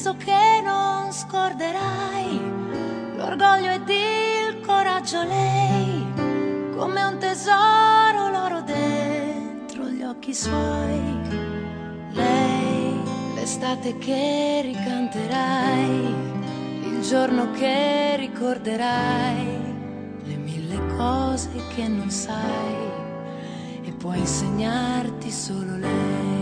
sorriso che non scorderai, l'orgoglio ed il coraggio lei, come un tesoro l'oro dentro gli occhi suoi. Lei, l'estate che ricanterai, il giorno che ricorderai, le mille cose che non sai e può insegnarti solo lei.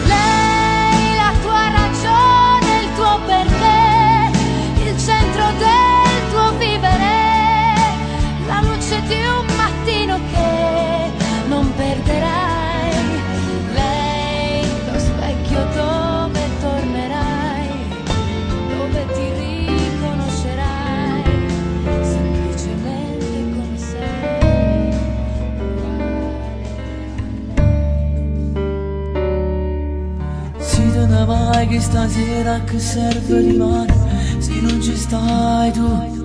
Lei, la tua ragione, il tuo perché, il centro del tuo vivere, la luce di un mattino che non perderai. Lei, lo specchio dove tornerai, dove ti riconoscerai, semplicemente come sei, uguale. Si te ne vai che stasera che serve rimane, se non ci stai tu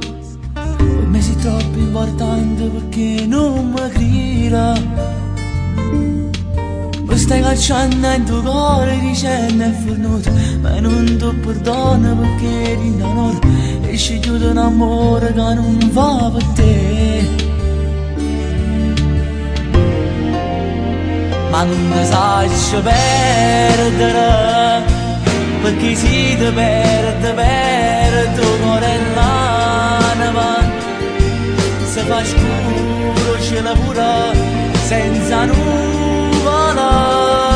per me sei troppo importante perché non mi grida. Mi stai cacciando in tuo cuore dicendo è venuto, ma non ti perdono perché ti innamoro e scegli un amore che non va per te. Ma non ti sai perdere, perché si ti perde tuo cuore l'anima. Se fa scuro cielo pure senza nuvola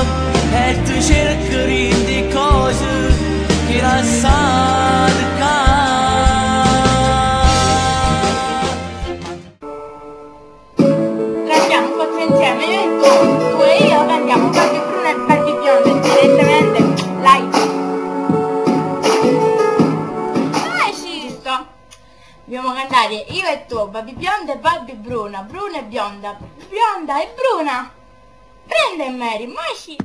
e tu cerchi di cose che non sai che. Cantiamo forse insieme, io e tu e io cantiamo Barbie Bruna e Barbie Bionda direttamente live. Ah, esisto! Dobbiamo cantare io e tu, Barbie Bionda e Barbie Bruna, Bruna e Bionda, Bionda e Bruna. Prende Mary, ma sì.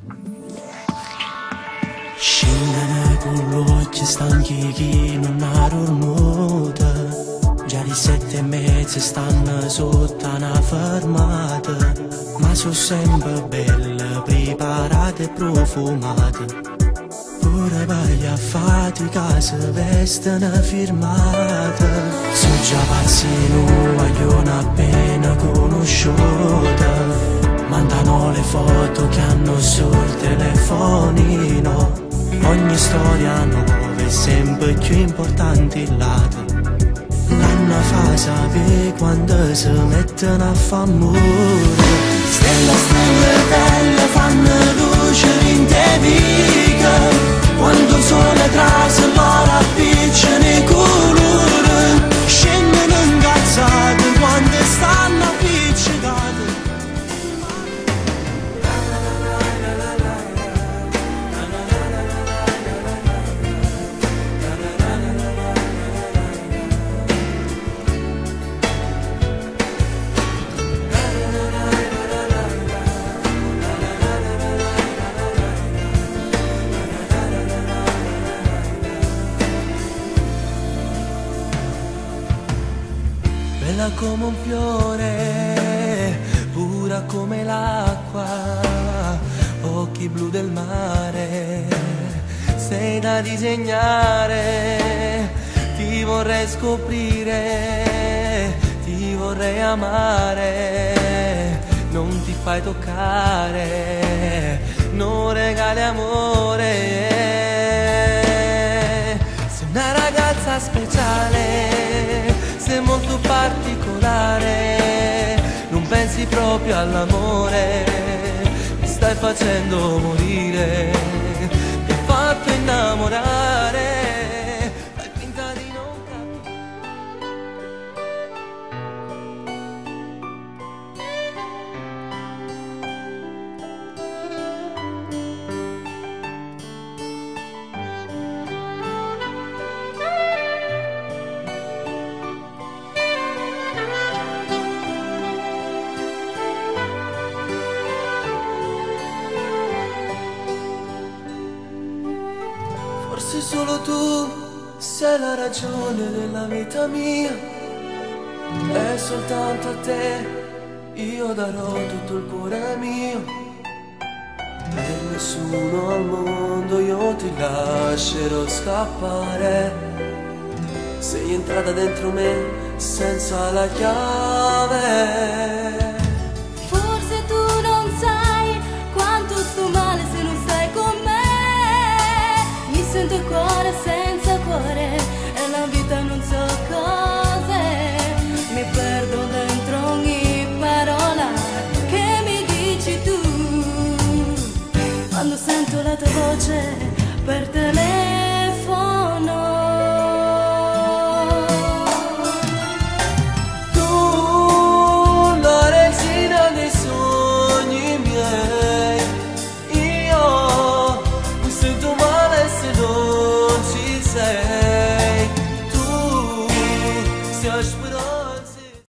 Scendono con l'occhio stanchi che non ha dormito, già di 7:30 stanno sotto una fermata, ma sono sempre belle, preparate e profumate. Pure per a fatica si vestono firmate. Sono già pazzi non appena conosciuta, mandano le foto che hanno sul telefonino. Ogni storia nuova è sempre più importante il lato. L'hanno fa sapere quando si mettono a fa amore. Stella, stelle belle fanno luce in te vita. Quando il sole trase loro appicciano i colori, scendono incazzate quando stanno appiccicate. Bella come un fiore, pura come l'acqua, occhi blu del mare, sei da disegnare, ti vorrei scoprire, ti vorrei amare, non ti fai toccare, non regali amore, sei una ragazza speciale, sei molto particolare, non pensi proprio all'amore, mi stai facendo morire, mi hai fatto innamorare, fai finta di non capire. Forse solo tu sei la ragione della vita mia, e soltanto a te io darò tutto il cuore mio, per nessuno al mondo io non ti lascerò scappare. Sei entrata dentro me senza la chiave. Forse tu non sai quanto sto male se non stai con me. Mi sento il cuore senza cuore e la vita non so cos'è. Mi perdo dentro ogni parola che mi dici tu. Quando sento la tua voce per telefono. Tu, la regina dei sogni miei. Io mi sento male se non ci sei. Tu stai aspettando